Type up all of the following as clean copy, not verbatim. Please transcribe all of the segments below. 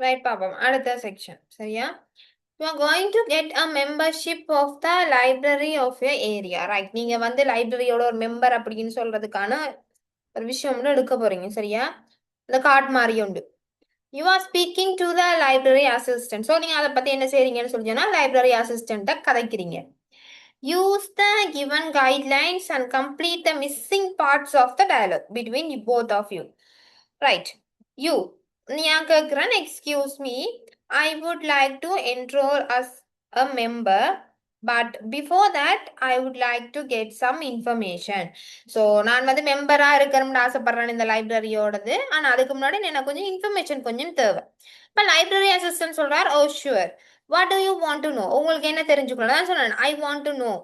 Right பாப்போம் அடுத்த section சரியா. You are going to get a membership of the library of your area. Right, நீங்க வந்து லைப்ரரியோட ஒரு மெம்பர் அப்படின்னு சொல்றதுக்கான ஒரு விஷயம் ஒன்று எடுக்க போறீங்க சரியா. இந்த கார்டு மாதிரி உண்டு. You are speaking to the library assistant. So நீங்க அதை பத்தி என்ன செய்றீங்கன்னு சொல்லிச்சோன்னா லைப்ரரி அசிஸ்டண்ட்டை கதைக்கிறீங்க. Use the given guidelines and complete the missing parts of the dialogue between both of you. Right, you நான் கேட்குறேன், excuse me, I would like to enrol as a member, but before that I would like to get some information. So நான் வந்து மெம்பராக இருக்கணும்னு ஆசைப்படுறேன் இந்த லைப்ரரியோடது, ஆனால் அதுக்கு முன்னாடி எனக்கு கொஞ்சம் இன்ஃபர்மேஷன் கொஞ்சம் தேவை. இப்போ லைப்ரரி அசிஸ்டன்ட் சொல்கிறார், oh sure, what to you want to no, உங்களுக்கு என்ன தெரிஞ்சுக்கணும் தான் சொன்னேன். ஐ want to no,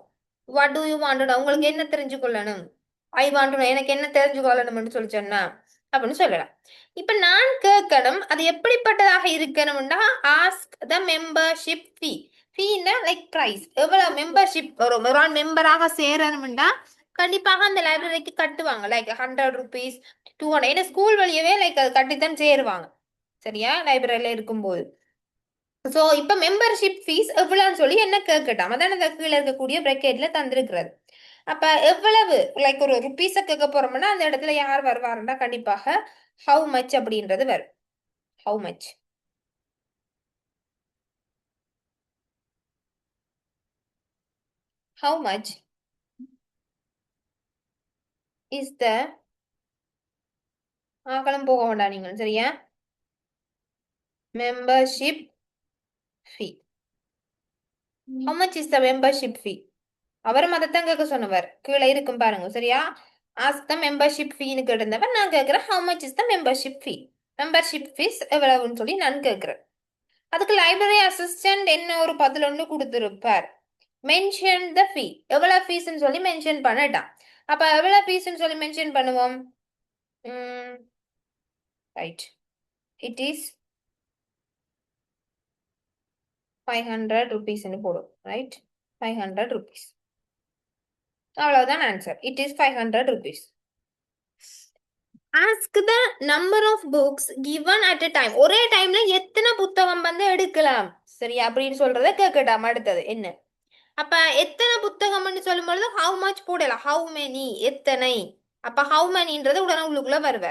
what to you want to no, உங்களுக்கு என்ன தெரிஞ்சுக்கொள்ளணும். ஐ வாண்ட் டு நோ, எனக்கு என்ன தெரிஞ்சுக்கொள்ளணும்னு சொல்லி சொன்னா அப்படின்னு சொல்லலாம். இப்ப நான் கேட்கணும், அது எப்படிப்பட்டதாக இருக்கணும்னா ஆஸ்க் த மெம்பர்ஷிப் ஃபீ. ஃபீன்னா லைக் பிரைஸ், எவ்வளவு மெம்பர்ஷிப் ஒரு ஆள் மெம்பராக சேரணும்னா கண்டிப்பாக அந்த லைப்ரரிக்கு கட்டுவாங்க, லைக் 100 rupees 200. ஏன்னா ஸ்கூல் வழியவே லைக் அது கட்டித்தான் சேருவாங்க சரியா, லைப்ரரியில இருக்கும்போது. ஸோ இப்போ மெம்பர்ஷிப் ஃபீஸ் எவ்வளோன்னு சொல்லி என்ன கேட்கட்டாம், அதான் அந்த கீழே இருக்கக்கூடிய பிரக்கெட்ல தந்திருக்கிறது. அப்ப எவ்வளவு லைக் ஒரு ருபீஸை கேட்க போறோம்னா அந்த இடத்துல யார் வருவாருன்னா கண்டிப்பாக ஹவு மச் அப்படின்றது வரும். How much, how much is the, ஆக்களும் போக வேண்டாம் நீங்கள் சரியா, membership fee. How much is the membership fee, அவரும் அதைத்தான் கேட்க சொன்னவர், கீழே இருக்கும் பாருங்க சரியா. ஆஸ்க் த மெம்பர்ஷிப் ஃபீன்னு கேட்டிருந்தவர், நான் கேட்கிறேன் how much is the membership fee, membership fees எவ்வளவுன்னு சொல்லி நான் கேட்கிறேன். அதுக்கு லைப்ரரி அசிஸ்டன்ட் என்ன ஒரு பதில் ஒன்று கொடுத்துருப்பார், மென்ஷன் த ஃபீ, எவ்வளவு ஃபீஸ்ன்னு சொல்லி மென்ஷன் பண்ணட்டான். அப்ப எவ்வளவு ஃபீஸ்ன்னு சொல்லி மென்ஷன் பண்ணுவோம், ரைட், இட் இஸ் 500 rupeesன்னு போடும், ரைட், 500 rupees, அவ்வளவுதான் answer, it is 500 rupees. Ask the number of books given at a time, ஒரே டைம்ல எத்தனை புத்தகம் வந்து எடுக்கலாம் சரியா அப்படின்னு சொல்றத கேட்கட்டாம். அடுத்தது என்ன, அப்ப எத்தனை புத்தகம்னு சொல்லும் பொழுது ஹவு மச் போடலாம், ஹவு மெனி எத்தனை. அப்ப ஹவு மெனின்றது உடனே உள்ளுக்குள்ள வருவ.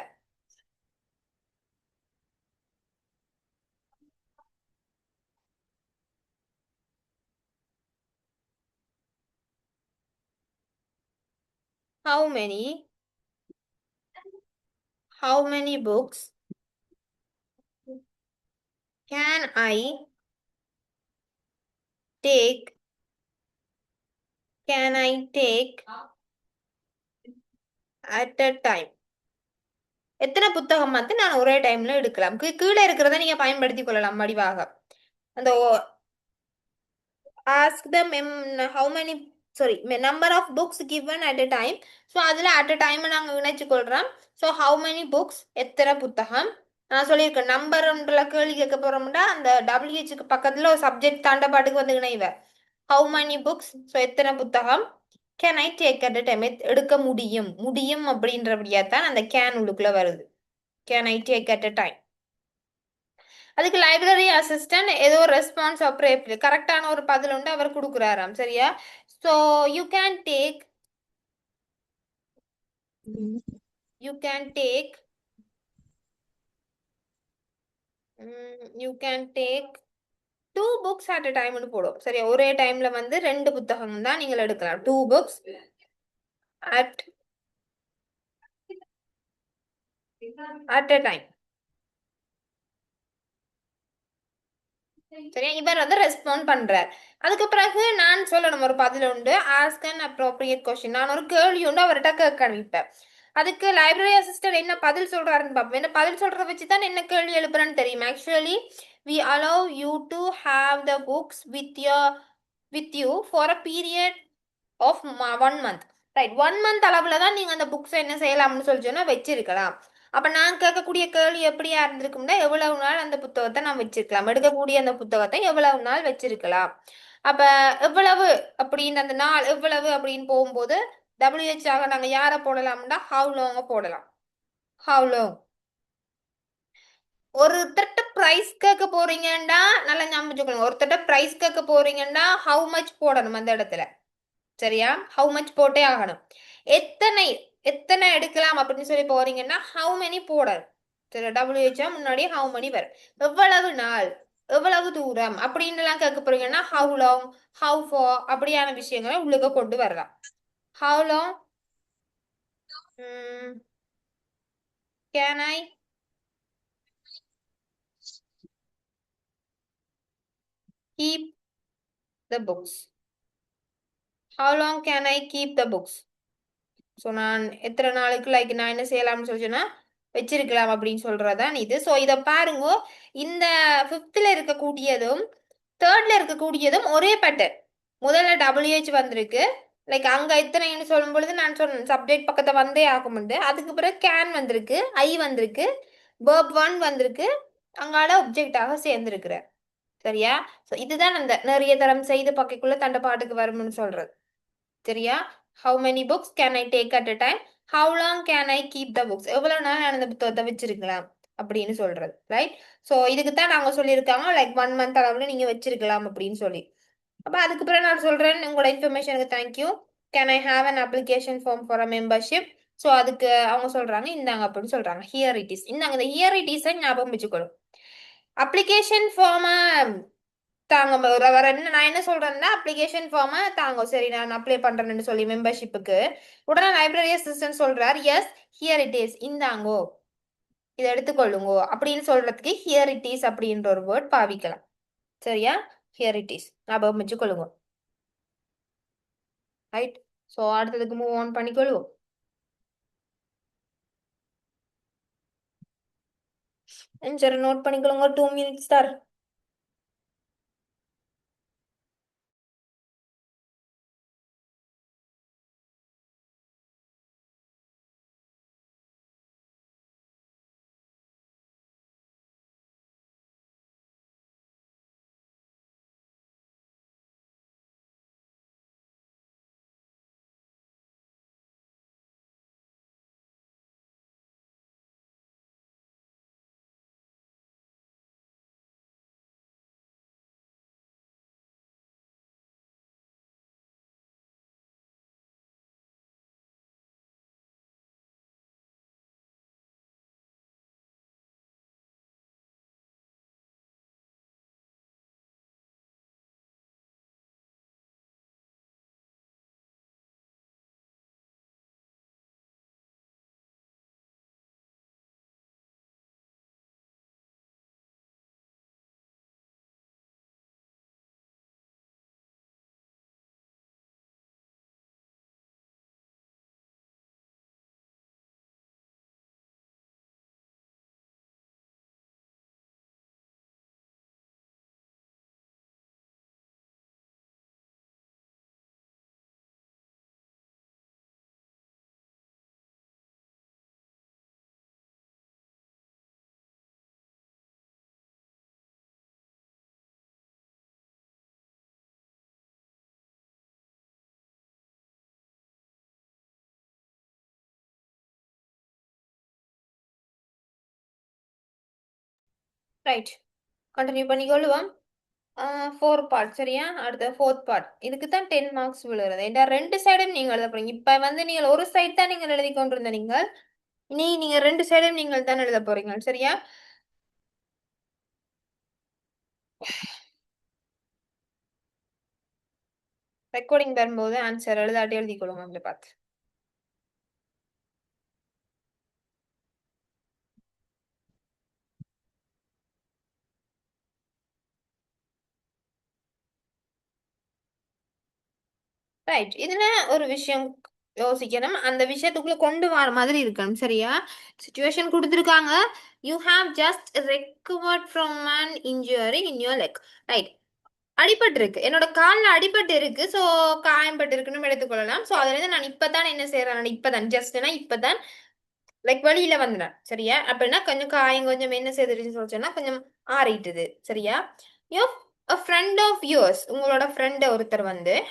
How many, how many books can I take, can I take at a time, எத்தனை புத்தகம் வந்து நான் ஒரே டைம்ல எடுக்கலாம். கீழே இருக்கிறத நீங்க பயன்படுத்திக் கொள்ளலாம் வடிவாக. அந்த ask the how many, sorry, number of books given at a time. So அதில் at a time நாங்கள் இணைச்சு கொள்கிறோம். ஸோ how many books எத்தனை புத்தகம். நான் சொல்லியிருக்கேன் நம்பர்ன்ற கேள்வி கேட்க போகிறோம்னா அந்த WHக்கு பக்கத்தில் ஒரு சப்ஜெக்ட் தாண்ட பாட்டுக்கு வந்து இணைவ. how many books, ஸோ எத்தனை புத்தகம். Can I take at a time, எடுக்க முடியும், முடியும் அப்படின்றபடியாக தான் அந்த கேன் உள்ளுக்குள்ளே வருது. Can I take at a time. அதுக்கு லைப்ரரி அசிஸ்டன்ட் ஏதோ ரெஸ்பான்ஸ் அப்புறம் கரெக்டான ஒரு பதில் உண்டு அவர் கொடுக்குறாராம் சரியா. So you can take, you can take, you can take 2 books at a டைம்னு போடும் சரியா. ஒரே டைம்ல வந்து 2 புத்தகம் தான் நீங்கள் எடுக்கலாம். 2 books அட் அ டைம் சரியா. இவர் வந்து ரெஸ்பாண்ட் பண்றார். அதுக்கு பிறகு நான் சொல்லணும் ஒரு பதில் உண்டு, ஆஸ்க் அன் அப்ரோப்ரியேட் கொஸ்டின், நான் ஒரு கேள்வி உண்டு அவர்கிட்ட கேட்கணும். இப்ப அதுக்கு லைப்ரரி அசிஸ்டன்ட் என்ன பதில் சொல்றாருன்னு பார்ப்போம். என்ன பதில் சொல்றத வச்சு தான் என்ன கேள்வி எழுப்புறேன்னு தெரியும். Actually we allow you to have the books with you for a period of 1 month. Right, 1 month அளவுல தான் நீங்க அந்த புக்ஸ் என்ன செய்யலாம்னு சொல்லி சொன்னா வச்சிருக்கலாம். அப்ப நான் கேட்கக்கூடிய கேள்வி எப்படியா இருந்திருக்கும்னா எவ்வளவு நாள் அந்த புத்தகத்தை நான் வச்சிருக்கலாம், எடுக்கக்கூடிய அந்த புத்தகத்தை எவ்வளவு நாள் வச்சிருக்கலாம். அப்ப எவ்வளவு அப்படின்னு அந்த நாள் எவ்வளவு அப்படின்னு போகும்போது WH ஆக நாங்க யாரை போடலாம்னா ஹவு லாங் போடலாம். ஹவு லாங், ஒருத்தட்ட பிரைஸ் கேட்க போறீங்கன்னா நல்லா ஞாபகம் வச்சுக்கோங்க. ஒருத்தட்ட பிரைஸ் கேட்க போறீங்கன்னா ஹவு மச் போடணும் அந்த இடத்துல. சரியா? ஹவு மச் போட்டே ஆகணும். எத்தனை எத்தனை எடுக்கலாம் அப்படின்னு சொல்லி போறீங்கன்னா ஹவு மெனி போடணும். சரி, டபிள்யூஹெச்ஆ முன்னாடியே ஹவு மெனி வரும். எவ்வளவு நாள், எவ்வளவு தூரம் அப்படின்னு எல்லாம் கேட்க போறீங்கன்னா ஹவு லாங், ஹவு ஃபார் அப்படியான விஷயங்களை உள்ளுக்க கொண்டு வரலாம். How long can I keep the books. How long can I keep the books. So நான் எத்தனை நாளைக்கு நான் என்ன செய்யலாம்னு சொல்லி சொன்னா வச்சிருக்கலாம் அப்படின்னு சொல்றதான் இது. ஸோ இதை பாருங்க, இந்த ஃபிஃப்த்ல இருக்கக்கூடியதும் தேர்ட்ல இருக்கக்கூடியதும் ஒரே பேட்டர்ன். முதல்ல டபிள்யூஹெச் வந்திருக்கு. அங்க இத்தனைன்னு சொல்லும் பொழுது நான் சொன்னேன் சப்ஜெக்ட் பக்கத்தை வந்தே ஆகும்ண்டு. அதுக்கு பிறகு கேன் வந்திருக்கு, ஐ வந்திருக்கு, வேர்ப் ஒன் வந்திருக்கு, அங்கால ஒப்ஜெக்டாக சேர்ந்திருக்கிற. சரியா? ஸோ இதுதான் அந்த நிறைய தரம் செய்து பக்கைக்குள்ள தண்ட பாட்டுக்கு வரும்னு சொல்றது. சரியா? How many books can I take at a time, how long can I keep the books, எவ்வளவு நாள் நான் அந்த புத்தகத்தை வச்சிருக்கலாம் அப்படின்னு சொல்றது. ரைட்? ஸோ இதுக்கு தான் நாங்க சொல்லியிருக்காங்க 1 மந்த் அளவுல நீங்க வச்சிருக்கலாம் அப்படின்னு சொல்லி. அப்ப அதுக்கு பிறகு நான் சொல்றேன், உங்களோட இன்ஃபர்மேஷனுக்கு thank you, can I have an application form for a membership. So அதுக்கு அவங்க சொல்றாங்க இந்தாங்க அப்படின்னு சொல்றாங்க. Here it is. இந்தாங்க இந்த ஹியர் இட் இஸ் ஞாபகம் வச்சுக்கணும். அப்ளிகேஷன் ஃபார்ம் தாங்க வர என்ன நான் என்ன சொல்றேன்னா அப்ளிகேஷன் ஃபார்மை தாங்க. சரி, நான் அப்ளை பண்றேன்னு சொல்லி மெம்பர்ஷிப்புக்கு உடனே லைப்ரரி அசிஸ்டன்ட் சொல்றார் எஸ் ஹியர் இட் இஸ், இந்தாங்கோ இதை எடுத்துக்கொள்ளுங்கோ அப்படின்னு சொல்றதுக்கு ஹியர் இட் இஸ் அப்படின்ற ஒரு வேர்ட் பாவிக்கலாம். சரியா? ஹியர் இட் இஸ் ஞாபகம் வச்சுக்கொள்ளுங்க. ரைட்? ஸோ அடுத்ததுக்கு மூவ் ஆன் பண்ணிக்கொள்வோம். சரி, நோட் பண்ணிக்கொள்ளுங்க. 2 minutes தான். ரைட், கண்டினியூ பண்ணிக்கொள்ளுவோம். 4 பார்ட். சரியா? அடுத்த 4th பார்ட். இதுக்கு தான் 10 மார்க்ஸ் விழுகிறது. ஏன்னா 2 சைடும் நீங்கள் எழுத போறீங்க. இப்ப நீங்கள் ஒரு சைடு தான் நீங்கள் எழுதி கொண்டிருந்த நீங்கள் இனி நீங்க 2 சைடும் நீங்கள் தான் எழுத போறீங்க. சரியா? ரெக்கார்டிங் வரும்போது ஆன்சர் எழுதாட்டி எழுதி கொள்ளுங்க அப்படி பார்த்து. ரைட். இதுல ஒரு விஷயம் யோசிக்கணும். அந்த விஷயத்துக்குள்ள கொண்டு வர மாதிரி இருக்கணும். சரியா? சிச்சுவேஷன் கொடுத்துருக்காங்க. You have just recovered from an injury in your leg. Right. அடிபட்டு இருக்கு, என்னோட கால்ல அடிபட்டு இருக்கு. சோ காயம்பட்டு இருக்குன்னு எடுத்துக்கொள்ளலாம். சோ அதுல இருந்து நான் இப்பதான் என்ன செய்யறேன், இப்பதான் ஜஸ்ட்னா இப்பதான் வெளியில வந்துட்டேன். சரியா? அப்படின்னா கொஞ்சம் காயம் கொஞ்சம் என்ன செய்துருச்சுன்னு சொல்லிச்சோன்னா கொஞ்சம் ஆறிட்டுது. சரியா? யோ a friend of yours, உங்களோட ஃப்ரெண்ட் ஒருத்தர்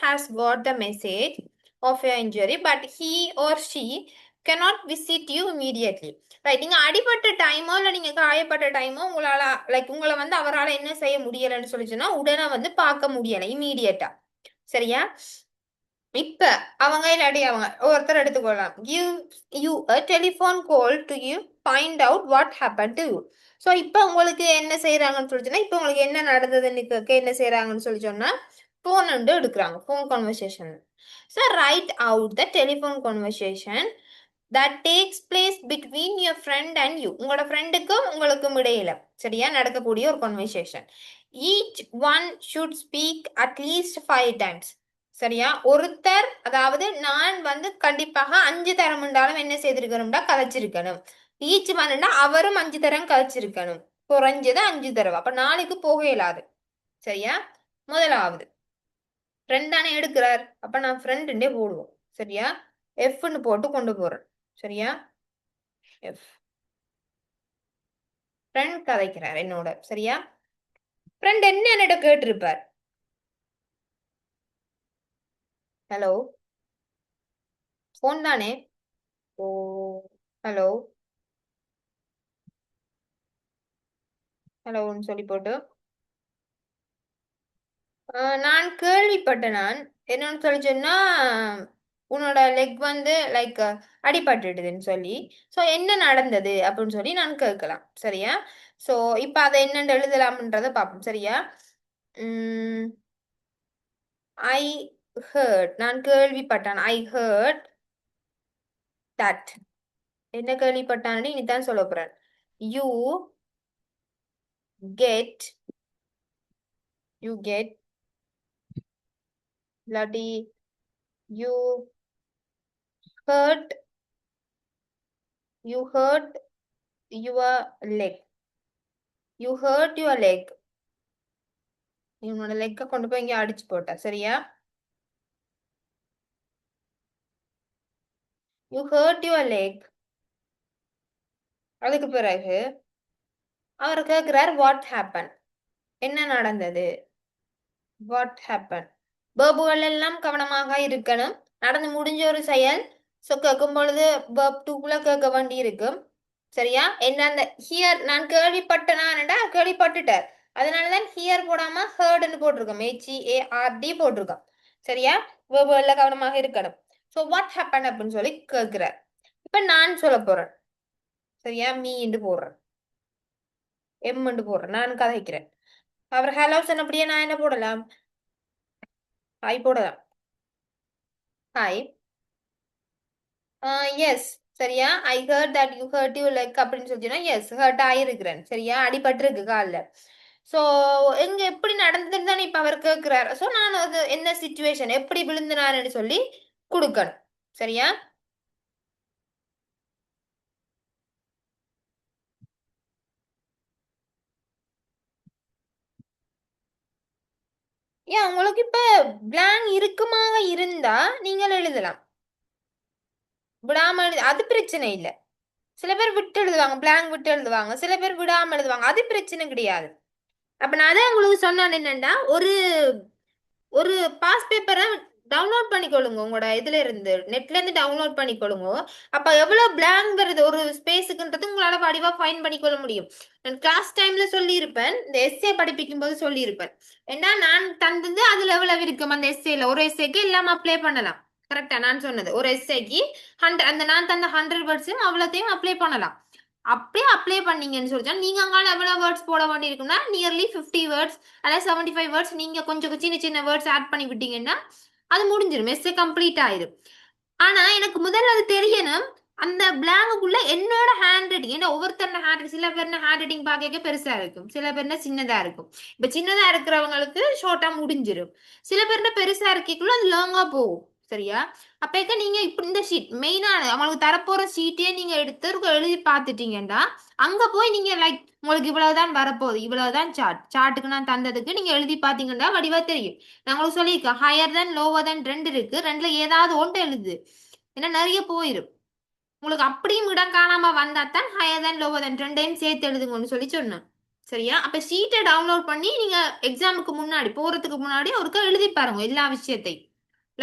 has got the message of your injury but he or she cannot visit you immediately. Right, நீங்க அடிபட்ட டைமோ இல்ல நீங்க காயப்பட்ட டைமோ உங்களால லைக் உங்களை வந்து அவரால் என்ன செய்ய முடியலைன்னு சொல்லிச்சுன்னா உடனே வந்து பார்க்க முடியலை இம்மீடியட்டா. சரியா? இப்ப அவங்க இல்லாட்டி அவங்க ஒருத்தர் எடுத்துக்கொள்ளலாம். give you a telephone call to you find out what happened to you. So இப்போ உங்களுக்கு என்ன செய்யறாங்கன்னு சொல்லிச்சுன்னா இப்போ உங்களுக்கு என்ன நடந்ததுன்னு கேட்க என்ன செய்யறாங்கன்னு சொல்லி சொன்னா ஃபோன் வந்து எடுக்கிறாங்க, phone conversation. So right out the telephone conversation that takes place between your friend and you. உங்களோட ஃப்ரெண்டுக்கும் உங்களுக்கும் இடையில சரியா நடக்கக்கூடிய ஒரு conversation. each one should speak at least 5 times. சரியா? ஒருத்தர் அதாவது நான் வந்து கண்டிப்பாக 5 தரம் இருந்தாலும் என்ன செய்திருக்கணும்டா கதைச்சிருக்கணும். ஈச் ஒன்னா அவரும் 5 தரம் கதைச்சிருக்கணும். குறைஞ்சது 5 தடவை. அப்ப நாளைக்கு போக இயலாது. சரியா? முதலாவது ஃப்ரெண்ட் தானே எடுக்கிறார், அப்ப நான் ஃப்ரெண்டுன்னே போடுவோம். சரியா? எஃப்னு போட்டு கொண்டு போறேன். சரியா? எஃப் ஃப்ரெண்ட் கதைக்கிறார் என்னோட. சரியா? ஃப்ரெண்ட் என்ன என்னிட கேட்டிருப்பார்? ஹலோ, ஃபோன் தானே? ஓ, ஹலோ ஹலோன்னு சொல்லி போட்டு நான் கேள்விப்பட்டேன். நான் என்னன்னு சொல்லி சொன்னா உன்னோட லெக் வந்து லைக் அடிபட்டுடுதுன்னு சொல்லி. ஸோ என்ன நடந்தது அப்படின்னு சொல்லி நான் கேட்கலாம். சரியா? ஸோ இப்போ அதை என்னென்னு எழுதலாம்ன்றதை பார்ப்போம். சரியா? ஐ ஹர்ட், நான் கேள்விப்பட்டான். ஐ ஹர்ட் தட், என்ன கேள்விப்பட்டான்னு இனிதான் சொல்ல போறேன். யூ கெட், யூ கெட் இல்லாட்டி you hurt, you hurt your leg, you hurt your leg. உன்னோட லெக்கை கொண்டு போய் இங்கே அடிச்சு போட்ட. சரியா? You hurt your leg. அதுக்கு பிறகு அவர் கேட்கிறார் வாட் ஹேப்பன், என்ன நடந்தது? What happen. வேர்புகள் எல்லாம் கவனமாக இருக்கணும். நடந்து முடிஞ்ச ஒரு செயல். ஸோ கேட்கும் பொழுது வேர்ப் டூக்குள்ள கேட்க வேண்டி இருக்கும். சரியா? என்ன அந்த ஹியர் நான் கேள்விப்பட்டனான்டா கேள்விப்பட்டுட்டார், அதனாலதான் ஹியர் போடாம ஹேர்டுன்னு போட்டிருக்கோம். HEARD போட்டிருக்கோம். சரியா? வேர்புகள்ல கவனமாக இருக்கணும். ஸோ வாட் ஹேப்பன் அப்படின்னு சொல்லி கேட்கிறார். இப்ப நான் சொல்ல போறேன். சரியா? மீண்டு போடுறேன், எம்முண்டு போடுறேன், நான் கதைக்கிறேன். அவர் ஹலோ சொன்னபடியே நான் என்ன போடலாம்? ஹாய் போடலாம். ஹாய். எஸ். சரியா? I heard that you hurt you leg அப்படின்னு சொல்லிச்சுன்னா எஸ், ஹர்ட் ஆயிருக்கிறேன். சரியா? அடிபட்டிருக்கு காலில். ஸோ எங்க எப்படி நடந்ததுன்னு தானே இப்போ அவர் கேட்கிறார். ஸோ நான் அது என்ன சுச்சுவேஷன் எப்படி விழுந்தினாருன்னு சொல்லி கொடுக்கணும். சரியா? ஏன் உங்களுக்கு இப்ப பிளாங்க் இருக்குமாக இருந்தா நீங்கள் எழுதலாம், விடாம அது பிரச்சனை இல்லை. சில பேர் விட்டு எழுதுவாங்க, பிளாங்க் விட்டு எழுதுவாங்க, சில பேர் விடாம எழுதுவாங்க, அது பிரச்சனை கிடையாது. அப்ப நான் அதான் உங்களுக்கு சொன்னேன் என்னன்னா ஒரு ஒரு பாஸ் பேப்பரை டவுன்லோட் பண்ணிக்கொள்ளுங்க, உங்களோட இதுல இருந்து நெட்ல இருந்து டவுன்லோட் பண்ணிக்கொள்ளுங்க. அப்ப எவ்வளவு பிளாங்க் வருது ஒரு ஸ்பேஸுக்குன்றது உங்களால வடிவா ஃபைன் பண்ணிக்கொள்ள முடியும். நான் கிளாஸ் டைம்ல சொல்லியிருப்பேன், இந்த எஸ்ஏ படிப்பிக்கும் போது சொல்லியிருப்பேன். ஏன்னா நான் தந்தது அதுல எவ்வளவு இருக்கும் அந்த எஸ்ஏல, ஒரு எஸ்ஏக்கு இல்லாம அப்ளை பண்ணலாம். கரெக்டா? நான் சொன்னது ஒரு எஸ்ஏக்கு 100, அந்த நான் தந்த 100 வேர்ட்ஸையும் அவ்வளோத்தையும் அப்ளை பண்ணலாம். அப்படியே அப்ளை பண்ணீங்கன்னு சொல்லிச்சா நீங்க அங்கால எவ்வளவு வேர்ட்ஸ் போட வேண்டியிருக்குன்னா நியர்லி 50 வேர்ட்ஸ் அதாவது 75 வேர்ட்ஸ் நீங்க கொஞ்சம் சின்ன சின்ன வேர்ட்ஸ் ஆட் பண்ணி விட்டீங்கன்னா அது முடிஞ்சிடும், மெஸ்ஸே கம்ப்ளீட் ஆயிடும். ஆனா எனக்கு முதல்ல அது தெரியணும் அந்த பிளாங்குக்குள்ள என்னோட ஹேண்ட் ரைட்டிங். ஏன்னா ஒவ்வொருத்தர ஹேண்ட், சில பேர் ஹேண்ட் ரைட்டிங் பார்க்க பெருசா இருக்கும், சில பேர்னா சின்னதா இருக்கும். இப்ப சின்னதா இருக்கிறவங்களுக்கு ஷார்ட்டா முடிஞ்சிடும், சில பேர்னா பெருசா இருக்கக்குள்ள அது லாங்கா போகும். சரியா? அப்ப நீங்க இப்ப இந்த ஷீட் மெயினான அவங்களுக்கு தரப்போற ஷீட்டே நீங்க எடுத்து எழுதி பார்த்துட்டீங்கன்னா அங்க போய் நீங்க லைக் உங்களுக்கு இவ்வளவுதான் வரப்போகுது, இவ்வளவுதான் சார்ட்டுக்கு நான் தந்ததுக்கு நீங்க எழுதி பாத்தீங்கன்னா வடிவா தெரியும். நான் உங்களுக்கு சொல்லியிருக்கேன் ஹையர் தான் லோவர் தான் ரெண்டு இருக்கு, ரெண்டுல ஏதாவது ஒன்று எழுது, ஏன்னா நிறைய போயிடும். உங்களுக்கு அப்படியும் இடம் காணாம வந்தா தான் ஹையர் தான் லோவர் தான் ரெண்டையும் சேர்த்து எழுதுங்கன்னு சொல்லி சொன்னேன். சரியா? அப்ப ஷீட்டை டவுன்லோட் பண்ணி நீங்க எக்ஸாமுக்கு முன்னாடி போறதுக்கு முன்னாடி ஒருக்கா எழுதி பாருங்க எல்லா விஷயத்தையும்.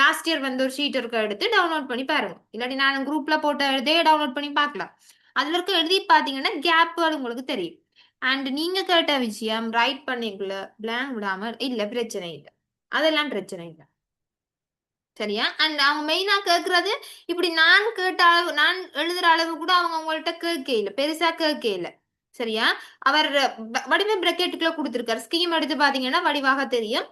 லாஸ்ட் இயர் வந்து ஒரு ஷீட் இருக்க எடுத்து டவுன்லோட் பண்ணி பாருங்க. இல்லாட்டி நான் குரூப்ல போட்டு எழுதே டவுன்லோட் பண்ணி பார்க்கலாம். அதுல இருக்க எழுதி பாத்தீங்கன்னா கேப்புகள் உங்களுக்கு தெரியும். அண்ட் நீங்க கேட்ட விஷயம் ரைட் பண்ணிக்கல பிளாங்க் விடாம இல்ல பிரச்சனை இல்லை, அதெல்லாம் பிரச்சனை இல்லை. சரியா? அண்ட் அவங்க மெயினா கேக்குறது இப்படி நான் கேட்ட அளவு நான் எழுதுற அளவு கூட அவங்க உங்கள்ட்ட கேட்க இல்ல, பெருசா கேட்க இல்ல. சரியா? அவர் வடிவ பிரக்கெட்டுக்குள்ள கொடுத்திருக்காரு. ஸ்கீம் எடுத்து பாத்தீங்கன்னா வடிவாக தெரியும்.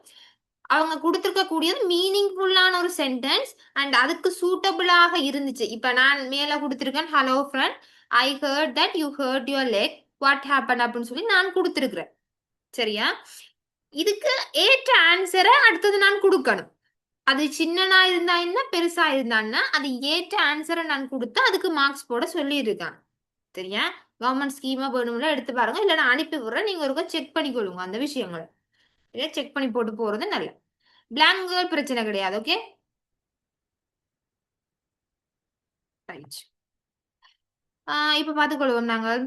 அவங்க கொடுத்திருக்க கூடியது மீனிங்ஃபுல்லான ஒரு சென்டென்ஸ் அண்ட் அதுக்கு சூட்டபிளாக இருந்துச்சு. இப்ப நான் மேல கொடுத்திருக்கேன், hello friend, I heard that you hurt your leg, what happen அப்படின்னு சொல்லி நான் கொடுத்திருக்கிறேன். சரியா? இதுக்கு ஏற்ற ஆன்சரை அடுத்தது நான் கொடுக்கணும். அது சின்னனா இருந்தா என்ன, பெருசா இருந்தான்னா அது ஏற்ற ஆன்சரை நான் கொடுத்து அதுக்கு மார்க்ஸ் போட சொல்லியிருக்கான். சரியா? கவர்மெண்ட் ஸ்கீமா வேணும்ல எடுத்து பாருங்க, இல்ல நான் அனுப்பி விடுறேன், நீங்க ஒருக்கா செக் பண்ணிக்கொள்ளுங்க அந்த விஷயங்களை. இல்ல செக் பண்ணி போட்டு போறது நல்ல. பிளாங்குகள் பிரச்சனை கிடையாது. Okay right. இப்ப பார்த்துக்கொள்வோம் நாங்கள்.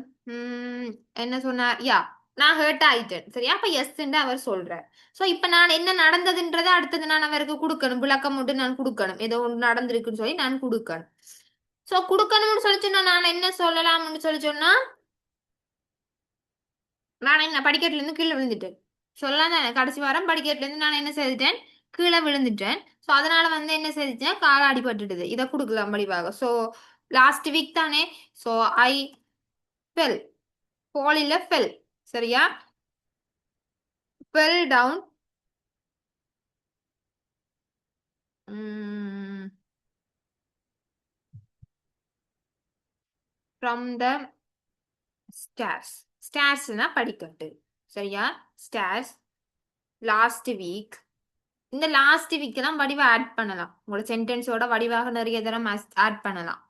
என்ன சொன்னார்? யா, நான் ஹர்ட் ஆயிட்டேன். சரியா? அப்ப எஸ் அவர் சொல்றார். சோ இப்ப நான் என்ன நடந்ததுன்றதை அடுத்தது நான் அவருக்கு கொடுக்கணும், விளக்கம் மட்டும் நான் கொடுக்கணும். ஏதோ ஒன்று நடந்திருக்குன்னு சொல்லி நான் கொடுக்கணும். சோ கொடுக்கணும்னு சொல்லி சொன்னா நான் என்ன சொல்லலாம்னு சொல்லி சொன்னா, நான் என்ன படிக்கட்டுல இருந்து கீழே விழுந்துட்டேன் சொல்லலாம் தானே. கடைசி வாரம் படிக்கட்டுல இருந்து நான் என்ன செய்துட்டேன், கீழே விழுந்துட்டேன். சோ அதனால வந்து என்ன செய்துட்டேன், கால் அடிபட்டுடுது. இதை கொடுக்கலாம் படிவாக. சோ லாஸ்ட் வீக் தானே. சோ ஐ ஃபெல், fall இல்ல fell. சரியா? fell down from the stairs. ஸ்டேர்ஸ்னா படிக்கட்டு. சரியா? Stairs last week. இந்த லாஸ்ட் வீக் தான் வடிவா ஆட் பண்ணலாம். உங்களோட சென்டென்ஸோட வடிவாக நிறைய தரம் ஆட் பண்ணலாம்.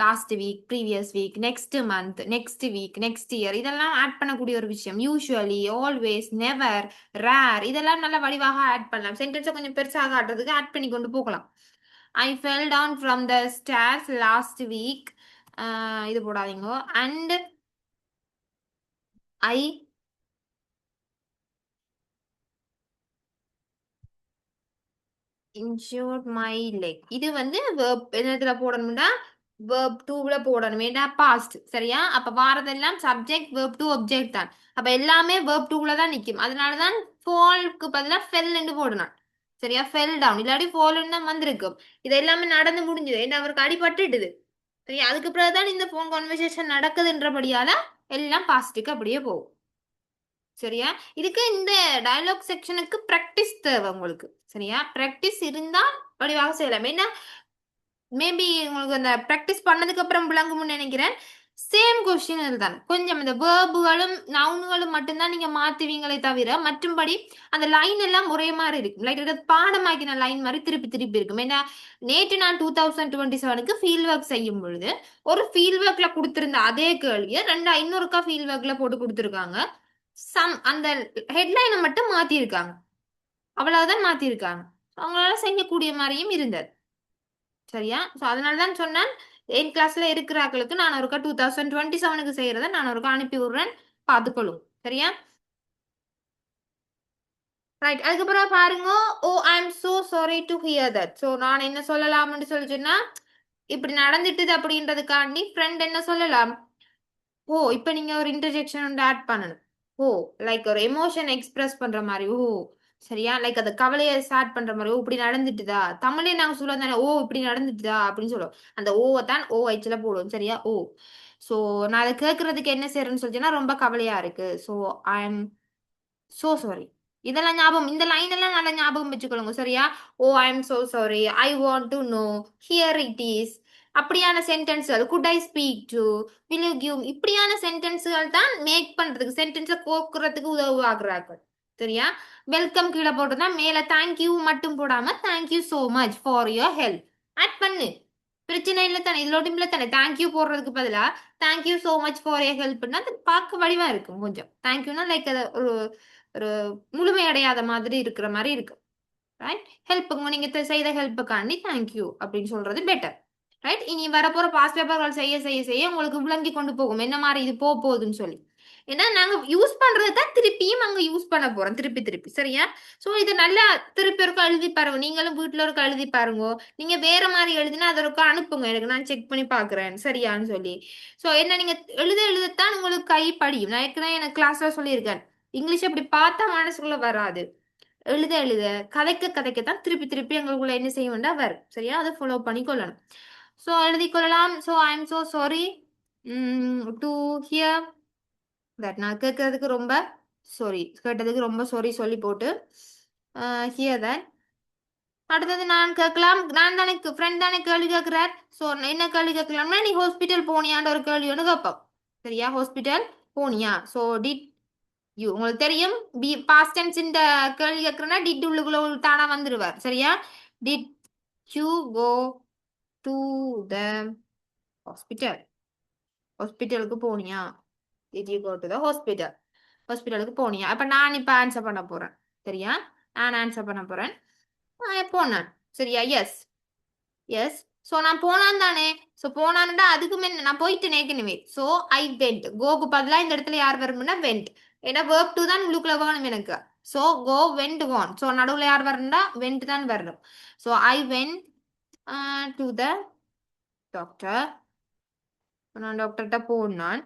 Last week, previous week, next month, next week, next year, இதெல்லாம் ஆட் பண்ணக்கூடிய ஒரு விஷயம். யூஸ்வலி, ஆல்வேஸ், நெவர், ரேர், இதெல்லாம் நல்ல வடிவாக ஆட் பண்ணலாம். சென்டென்ஸை கொஞ்சம் பெருசாக ஆடுறதுக்கு ஆட் பண்ணி கொண்டு போகலாம். I fell down from the stairs last week. இது போடாதீங்க. And I injured my leg. இது வந்து verb என்னத்துல போடணும்னா verb 2ல போடணும். ஏன்னா past. சரியா? அப்ப வாரதெல்லாம் subject verb 2 object தான். அப்ப எல்லாமே verb 2ல தான் நிக்கும். அதனால தான் fallக்கு பதிலா fell ன்னு போடணும். சரியா? fell down இல்லாட்டி fall ன்னு தான் வந்திருக்கும். இது எல்லாமே நடந்து முடிஞ்சது. ஏன்னா அவருக்கு அடிபட்டுடுது. சரியா? அதுக்கு பிறகுதான் இந்த phone conversation நடக்குதுன்றபடியால எல்லாம் பாஸ்டுக்கு அப்படியே போகும். சரியா? இதுக்கு இந்த டயலாக் செக்ஷனுக்கு பிராக்டிஸ் தேவை உங்களுக்கு. சரியா? பிராக்டிஸ் இருந்தா வடிவாக செய்யலாம். ஏன்னா மேபி உங்களுக்கு அந்த பிராக்டிஸ் பண்ணதுக்கு அப்புறம் விளங்கும்னு நினைக்கிறேன். சேம் கொஸ்டின் தான், கொஞ்சம் இந்த வேர்புகளும் நவுன்களும் மட்டும்தான் நீங்க மாத்துவீங்களே தவிர மற்றும்படி அந்த லைன் எல்லாம் ஒரே மாதிரி இருக்கும். லைக் பாடமாக்கின லைன் மாதிரி திருப்பி திருப்பி இருக்கும். ஏன்னா நேற்று நான் 2027க்கு ஃபீல்ட் ஒர்க் செய்யும் பொழுது ஒரு ஃபீல்ட் ஒர்க்ல கொடுத்திருந்த அதே கேள்வியை இன்னொருக்கா ஃபீல்ட் ஒர்க்ல போட்டு கொடுத்துருக்காங்க. அந்த ஹெட்லைனை மட்டும் மாத்திருக்காங்க. அவ்வளவுதான் மாத்திருக்காங்க. அவங்களால செய்யக்கூடிய மாதிரியும் இருந்தது. சரியா? சோ அதனாலதான் சொன்னேன், என் கிளாஸ்ல இருக்கிறார்களுக்கு நான் ஒருக்கா 2027க்கு செய்யறத நான் ஒருக்கா அனுப்பி விடுறேன், பார்த்துக்கொள்ளும். சரியா? ரைட். அதுக்கப்புறம் பாருங்க. Oh I am so sorry to hear that. So நான் என்ன சொல்லலாம்னு சொல்லி சொன்னா, இப்படி நடந்துட்டுது அப்படின்றதுக்காண்டி ஃப்ரெண்ட் என்ன சொல்லலாம், ஓ இப்ப நீங்க ஒரு இன்டர்ஜெக்ஷன் வந்து ஆட் பண்ணணும். ஓ லைக் ஒரு எமோஷன் எக்ஸ்பிரஸ் பண்ற மாதிரி. ஓ சரியா? லைக் அந்த கவலையை ஸ்டார்ட் பண்ற மாதிரி. ஓ இப்படி நடந்துட்டுதா, தமிழே நாங்க சொல்ல தானே, ஓ இப்படி நடந்துட்டுதா அப்படின்னு சொல்லுவோம். அந்த ஓவை தான் ஓ ஐச்சில போடுவோம். சரியா? ஓ சோ நான் அதை கேட்கறதுக்கு என்ன செய்யறேன்னு சொல்லிச்சுன்னா, ரொம்ப கவலையா இருக்கு. So I am so sorry. இதெல்லாம் ஞாபகம், இந்த லைன் எல்லாம் நல்லா ஞாபகம் வச்சுக்கொள்ளுங்க. சரியா? Oh I am so sorry, I want to know, here it is, அப்படியான சென்டென்ஸ்கள், could I speak to, will you give, இப்படியான சென்டென்ஸ்கள் தான் மேக் பண்றதுக்கு, சென்டென்ஸை கோக்குறதுக்கு உதவுவாக்குறார்கள். சரியா? வெல்கம் கீழே போட்டுனா மேல தேங்க்யூ மட்டும் போடாம thank you so much for your help add பண்ணு. பிரச்சனை இல்லை தானே, இதோட இல்லை தானே. தேங்க்யூ போடுறதுக்கு பதிலா thank you so much for your ஹெல்ப்னா அது பார்க்க வடிவா இருக்கும். கொஞ்சம் தேங்க்யூனா லைக் அது ஒரு ஒரு முழுமையடையாத மாதிரி இருக்கிற மாதிரி இருக்கு. ரைட்? ஹெல்ப்புங்க, நீங்க செய்த ஹெல்ப்புக்காண்டி தேங்க்யூ அப்படின்னு சொல்றது பெட்டர். ரைட்? இனி வரப்போற பாஸ் பேப்பர்கள் செய்ய செய்ய செய்ய உங்களுக்கு விளங்கி கொண்டு போகும் என்ன மாதிரி இது போகுதுன்னு சொல்லி. ஏன்னா நாங்க யூஸ் பண்றது தான் திருப்பியும் அங்க யூஸ் பண்ண போறோம் திருப்பி திருப்பி சரியா. சோ இது நல்லா திருப்பி ஒருக்கா எழுதி பாருங்க, நீங்களும் வீட்டுல ஒருக்கா எழுதி பாருங்க. நீங்க வேற மாதிரி எழுதினா அதை ஒருக்கா அனுப்புங்க எனக்கு, நான் செக் பண்ணி பாக்குறேன் சரியான்னு சொல்லி. சோ என்ன நீங்க எழுதத்தான் உங்களுக்கு கை படியும். நான் ஏற்கனவே எனக்கு கிளாஸ்ல சொல்லியிருக்கேன், இங்கிலீஷ் அப்படி பார்த்தா மனசுக்குள்ள வராது, எழுத கதைக்கத்தான் திருப்பி திருப்பி எங்களுக்குள்ள என்ன செய்ய வேண்டாம் வரும் சரியா. அதை ஃபாலோ பண்ணி கொள்ளணும். ஸோ எழுதி கொள்ளலாம். So I am so sorry to hear that. நான் கேட்கறதுக்கு ரொம்ப சாரி, கேட்டதுக்கு ரொம்ப சாரி சொல்லி போட்டு ஹியர் தட். அடுத்தது நான் கேட்கலாம், நான் தானே ஃப்ரெண்ட் தானே கேள்வி கேட்கிறார். ஸோ என்ன கேள்வி கேட்கலாம்னா, நீ ஹாஸ்பிட்டல் போனியான்ற ஒரு கேள்வி ஒன்று கேட்போம் சரியா. ஹாஸ்பிட்டல் போனியா. ஸோ டிட் யூ, உங்களுக்கு தெரியும் பி பாஸ்ட் டென்ஸ் இந்த கேள்வி கேட்கறேன்னா டிட் உள்ளுக்குள்ள தானா வந்துருவார் சரியா. Did you go to the hospital. ஹாஸ்பிட்டலுக்கு போனியா. Did you go to the hospital. ஹாஸ்பிட்டலுக்கு போனியா. அப்ப நான் இப்ப ஆன்சர் பண்ண போறேன் சரியா. நான் ஆன்சர் பண்ண போறேன். போனேன் சரியா. S S. ஸோ நான் போனான் தானே. ஸோ போனான்டா அதுக்கு முன்ன நான் போயிட்டு ஏற்கனவே. So I went. கோக்கு பதிலாக இந்த இடத்துல யார் வரும்னா வெண்ட். ஏன்னா வேர்ப் டூ தான் உள்ளுக்குள்ள வேணும் எனக்கு. So go went gone. So நடுவில் யார் வரணும்டா வெண்ட் தான் வரணும். So I went to the doctor. நான் டாக்டர்கிட்ட போனான்.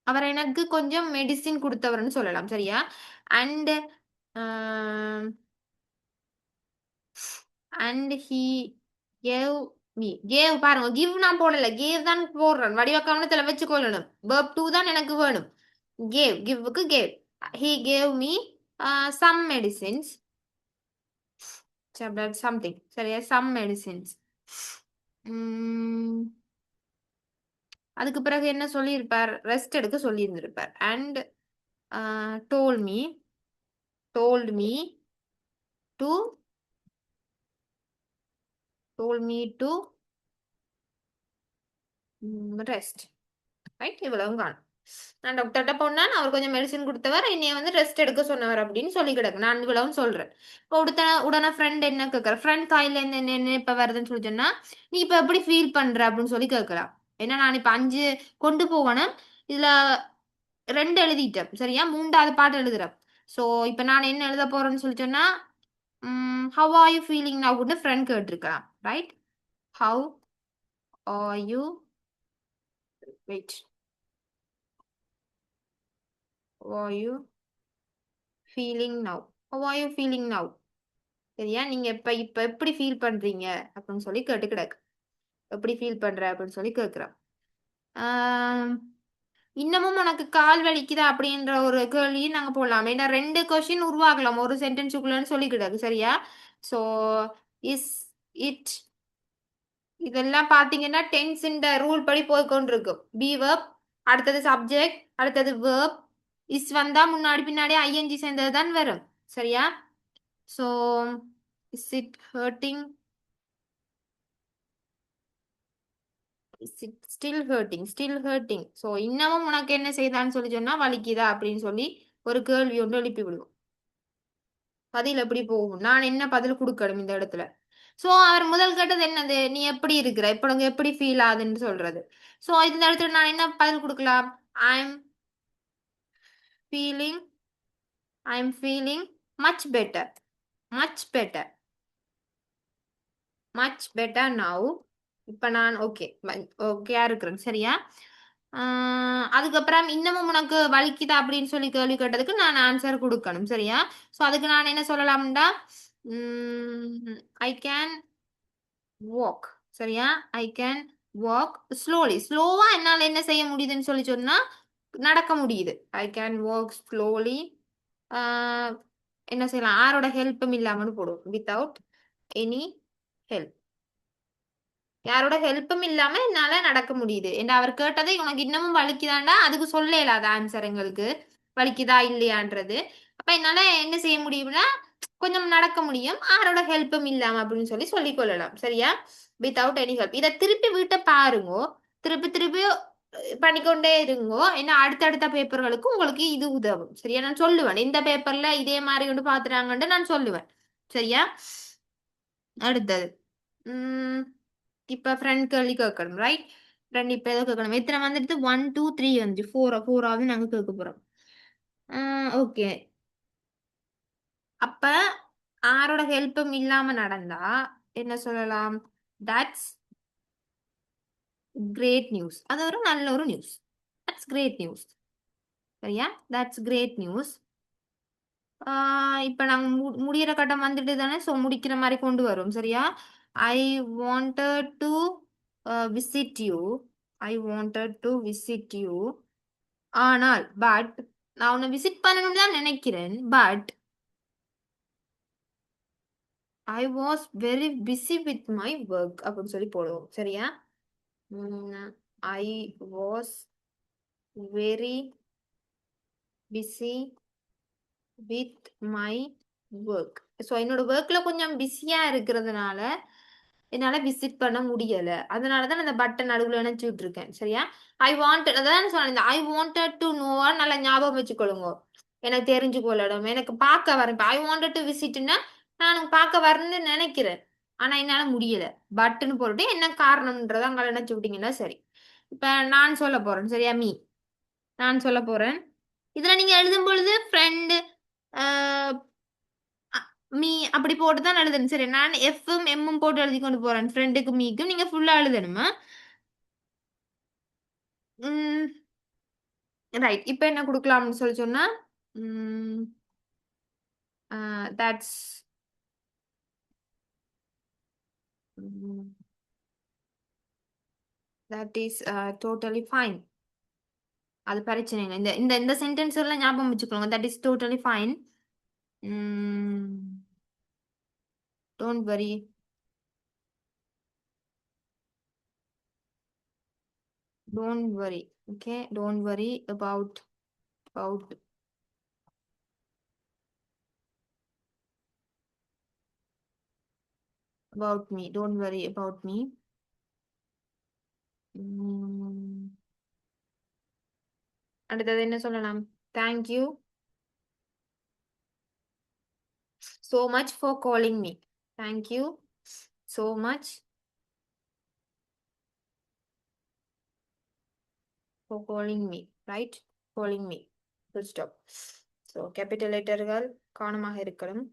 அவர் எனக்கு கொஞ்சம் மெடிசின் கொடுத்தவர்னு சொல்லலாம் சரியா. And and he gave me. Gave பாருங்க, கிவ் நான் போடல, கேவ் தான் போடுறேன். வடிவ கவனத்துல வச்சு கொள்ளணும். verb 2 தான் எனக்கு வேணும். கேவ், கிவ்வுக்கு gave. He gave me some medicines. Something சரியா. Some medicines. அதுக்கு பிறகு என்ன சொல்லியிருப்பார், ரெஸ்ட் எடுக்க சொல்லியிருந்திருப்பார். And told me, told me to, told me to rest. Right, இவ்வளவும் காணும். நான் டாக்டர்கிட்ட போனேன், அவர் கொஞ்சம் மெடிசின் கொடுத்தவர், என்னைய வந்து ரெஸ்ட் எடுக்க சொன்னவர் அப்படின்னு சொல்லி கிடக்கு. நான் இவ்வளவும் சொல்றேன். இப்போ உடனே ஃப்ரெண்ட் என்ன கேட்கற, ஃப்ரெண்ட் காயில இருந்து என்ன இப்ப வருதுன்னு சொல்லி சொன்னா, நீ இப்ப எப்படி ஃபீல் பண்ற அப்படின்னு சொல்லி கேட்கலாம். ஏன்னா நான் இப்ப 5 கொண்டு போகணும், இதுல 2 எழுதிட்டேன் சரியா, 3வது பாட்டு எழுதுறேன். ஸோ இப்ப நான் என்ன எழுத போறேன்னு சொல்லி சொன்னா, how are you feeling now friend கேட்டிருக்கலாம். Right, how are you, wait, how are you feeling now. How are you feeling now. சரியா, நீங்க இப்ப இப்ப எப்படி ஃபீல் பண்றீங்க அப்படின்னு சொல்லி கேட்டு கிடக்கு. எப்படி ஃபீல் பண்ற அப்படின்னு சொல்லி கேட்கிறோம். இன்னமும் உனக்கு கால் வலிக்குதா அப்படின்ற ஒரு கேள்வியும் நாங்க போடலாம். ஏன்னா 2 கொஸ்டின் உருவாகலாம் ஒரு சென்டென்ஸுக்குள்ளன்னு சொல்லி கிடக்கு சரியா. ஸோ இஸ் இட், இதெல்லாம் பாத்தீங்கன்னா டென்ஸ் இந்த ரூல் படி போய்கொண்டிருக்கும். பி வெர்ப், அடுத்தது சப்ஜெக்ட், அடுத்தது வெர்ப். இஸ் வந்தா முன்னாடி பின்னாடி ஐஎன்ஜி சேர்ந்தது தான் வரும் சரியா. So is it hurting, is it still hurting, still hurting. So இன்னமும் உனக்கு என்ன செய்தான்னு சொல்லி சொன்னா வலிக்குதா அப்படின்னு சொல்லி ஒரு கேள்வி ஒன்று எழுப்பி விடுவோம். பதில் எப்படி போகும், நான் என்ன பதில் கொடுக்கணும் இந்த இடத்துல. சோ அவர் முதல் கேட்டது என்னது, நீ எப்படி இருக்கிற, இப்ப உனக்கு எப்படி ஃபீல் ஆகுதுன்னு சொல்றது. சோ இந்த இடத்துல நான் என்ன பதில் கொடுக்கலாம், I am feeling, I am feeling much better, much better, much better now. இப்ப நான் ஓகே ஓகேயா இருக்கிறேன் சரியா. அதுக்கப்புறம் இன்னமும் உனக்கு வலிக்குதா அப்படின்னு சொல்லி கேள்வி கேட்டதுக்கு நான் ஆன்சர் கொடுக்கணும் சரியா. சோ அதுக்கு நான் என்ன சொல்லலாம்டா, ஐ கேன் வாக் சரியா. I can walk slowly. ஸ்லோவா என்னால் என்ன செய்ய முடியுதுன்னு சொல்லி சொன்னா நடக்க முடியுது. I can walk slowly. என்ன செய்யலாம், யாரோட ஹெல்ப்பும் இல்லாமனு போடுவோம். Without any help. யாரோட ஹெல்ப்பும் இல்லாம என்னால நடக்க முடியுது. என்ன அவர் கேட்டதை உனக்கு இன்னமும் வலிக்குதாண்டா, அதுக்கு சொல்ல இல்லாத ஆன்சர் எங்களுக்கு வலிக்குதா இல்லையான்றது. அப்ப என்னால என்ன செய்ய முடியும்னா கொஞ்சம் நடக்க முடியும், யாரோட ஹெல்ப்பும் இல்லாம அப்படின்னு சொல்லி சொல்லிக் கொள்ளலாம் சரியா. Without any help. இதை திருப்பி வீட்டை பாருங்கோ, திருப்பி திருப்பி பண்ணிக்கொண்டே இருங்கோ. ஏன்னா அடுத்தடுத்த பேப்பர்களுக்கு உங்களுக்கு இது உதவும் சரியா. நான் சொல்லுவேன் இந்த பேப்பர்ல இதே மாதிரி கொண்டு பாத்துறாங்கன்னு நான் சொல்லுவேன் சரியா. அடுத்தது இப்ப ஃப்ரெண்ட் கேள்வி கேட்கணும் ரைட். ரெண்டு இப்ப ஏதோ கேட்கணும். எத்தனை வந்துடுது? 1 2 3 வந்து 4 நாங்க கேட்க போறோம். ஓகே. அப்ப யாரோட ஹெல்ப்பும் இல்லாம நடந்தா என்ன சொல்லலாம்? That's great news. அது ஒரு நல்ல ஒரு நியூஸ். That's great news. சரியா? That's great news. இப்ப நாங்க முடியிற கட்டம் வந்துட்டு தானே, ஸோ முடிக்கிற மாதிரி கொண்டு வரும். சரியா? I wanted to visit you. I wanted to visit you. ஆனால் பட் நான் உன்னை விசிட் பண்ணணும்னு தான் நினைக்கிறேன். But I was very busy with my work அப்படின்னு சொல்லி போடுவோம். சரியா? I was very busy with my work. So என்னோட ஒர்க்ல கொஞ்சம் பிஸியா இருக்கிறதுனால என்னால விசிட் பண்ண முடியல. அதனால தான் அந்த பட்டன் நடுவில் இணைச்சு விட்டுருக்கேன். சரியா? ஐ வாண்டட் அதான் சொன்னேன். ஐ வாண்டட் டு நோ நல்லா ஞாபகம் வச்சுக்கொள்ளுங்க. எனக்கு தெரிஞ்சு கொள்ளணும். எனக்கு பார்க்க வரேன். ஐ வாண்டட் டு விசிட்னா நான் பார்க்க வரேன்னு நினைக்கிறேன். ஆனா என்னால முடியல. பட்டுன்னு போட்டு என்ன காரணம்ன்றதை அங்கே நினைச்சு விட்டீங்கன்னா சரி. இப்ப நான் சொல்ல போறேன். சரியா? நான் சொல்ல போறேன். இதுல நீங்க எழுதும் பொழுது ஃப்ரெண்டு மீ அப்படி போட்டு தான் எழுதணும். சரி, நான் எஃப்பும் எம்மும் போட்டு எழுதி கொண்டு போறேன். ஃப்ரெண்டுக்கும் மீக்கும் நீங்க ஃபுல்லா எழுதணுமா? ரைட். இப்ப என்ன கொடுக்கலாம்னு சொல்லி சொன்னா that's that is totally fine. அது பிரச்சனை இல்லை. இந்த இந்த இந்த சென்டென்ஸ் எல்லாம் ஞாபகம் வச்சுக்கோங்க. That is totally fine. Don't worry. Don't worry. Okay, don't worry about me. Don't worry about me. அடுத்தது என்ன சொல்லலாம்? Thank you so much for calling me. Thank you so much for calling me. Right? Calling me. Full stop. So capital letterகள் கவனமாக இருக்கணும்.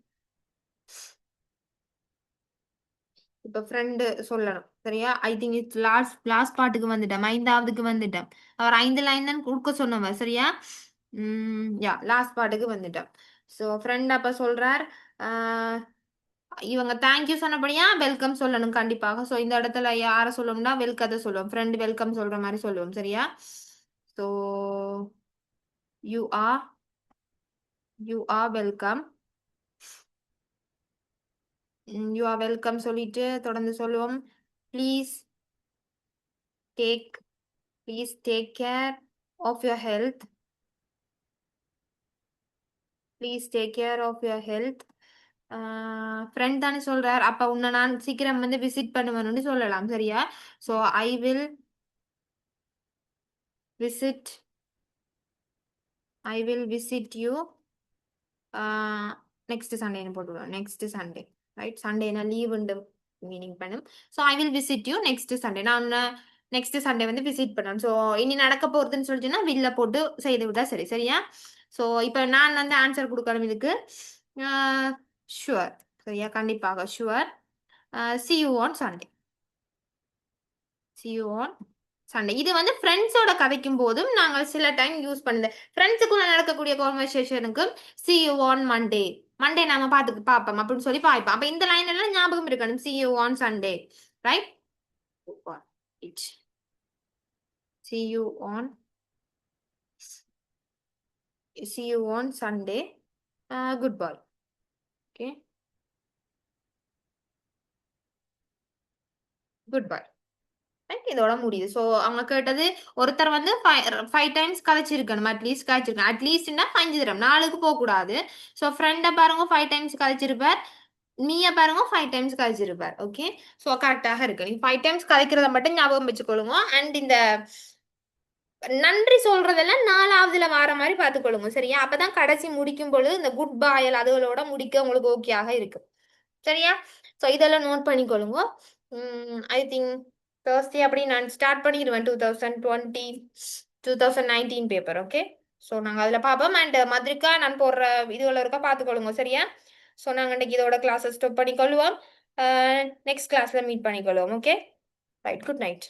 இப்ப friend சொல்லணும். சரியா? I think it's last பாட்டுக்கு வந்துட்டேன். 5ஆவதுக்கு வந்துட்டேன். அவர் 5 லைன் தான் கொடுக்க சொன்னவர். சரியா? யா லாஸ்ட் பாட்டுக்கு வந்துட்டேன். ஸோ ஃப்ரெண்ட் அப்ப சொல்றார், இவங்க தேங்க்யூ சொன்னபடியா வெல்கம் சொல்லணும் கண்டிப்பாக. ஸோ இந்த இடத்துல யாரை சொல்லணும்னா வெல்கத்தை சொல்லுவோம். ஃப்ரெண்ட் வெல்கம் சொல்ற மாதிரி சொல்லுவோம். சரியா? So you are welcome. You are welcome சொல்லிட்டு தொடர்ந்து சொல்லுவோம். Please take care of your health. Please take care of your health. Friend தானே சொல்றார். அப்ப உன்னை நான் சீக்கிரம் வந்து விசிட் பண்ணுவேன்னு சொல்லலாம். சரியா? So I will visit you next சண்டேன்னு போட்டுவிடுவோம். Next Sunday. ரைட்? சண்டேனா லீவுண்டு மீனிங் பண்ணும். So I will visit you next Sunday. நான் நெக்ஸ்ட் சண்டே வந்து விசிட் பண்ணேன். ஸோ இனி நடக்க போறதுன்னு சொல்லிட்டுன்னா வில்ல போட்டு செய்து விட்டா சரி. சரியா? ஸோ இப்போ நான் வந்து ஆன்சர் கொடுக்கணும் இதுக்கு. ஷுவர். சரியா? கண்டிப்பாக sure. see you on Sunday. see you on Sunday. இது வந்து ஃப்ரெண்ட்ஸோட கதைக்கும் போதும் நாங்கள் சில டைம் யூஸ் பண்ணுது. ஃப்ரெண்ட்ஸுக்குள்ள நடக்கக்கூடிய கான்வர்சேஷனுக்கும் see you on Monday. Monday நாம பார்ப்போம் அப்படின்னு சொல்லி பாய்ப்போம். அப்ப இந்த லைன் எல்லாம் ஞாபகம் இருக்கணும். see you on Sunday. Right? see you on Sunday. Goodbye. Okay. Goodbye. இதோட முடியுது. ஸோ அவங்க கேட்டது ஒருத்தர் வந்து 5 டைம்ஸ் கதைச்சிருக்கணும். அட்லீஸ்ட் கதைச்சிருக்கணும். அட்லீஸ்ட்னா 5 தரம் 4க்கு போகக்கூடாது. ஸோ ஃப்ரெண்டை பாருங்க 5 டைம்ஸ் கதைச்சிருப்பார். மீய பாருங்க 5 டைம்ஸ் கதைச்சிருப்பார். ஓகே. ஸோ கரெக்டாக இருக்கு. நீங்க 5 டைம்ஸ் கதைக்கிறத மட்டும் ஞாபகம் வச்சுக்கொள்ளுங்க. அண்ட் இந்த நன்றி சொல்றதெல்லாம் 4ஆவதுல வார மாதிரி பார்த்துக்கொள்ளுங்க. சரியா? அப்பதான் கடைசி முடிக்கும் பொழுது இந்த குட் பாயல் அதுகளோட முடிக்க உங்களுக்கு ஓகேயாக இருக்கு. சரியா? ஸோ இதெல்லாம் நோட் பண்ணிக்கொள்ளுங்க. ஐ திங்க் தேர்ஸ்டே அப்படி நான் ஸ்டார்ட் பண்ணிடுவேன் 2019 பேப்பர். ஓகே, ஸோ நாங்கள் அதில் பார்ப்போம். அண்ட் மதுரிக்கா நான் போடுற இதுகள் இருக்கா பார்த்துக்கொள்ளுங்க, சரியா? ஸோ நாங்கள் இன்னைக்கு இதோட கிளாஸை ஸ்டாப் பண்ணிக்கொள்வோம். நெக்ஸ்ட் கிளாஸில் மீட் பண்ணிக்கொள்வோம். Okay, right, good night.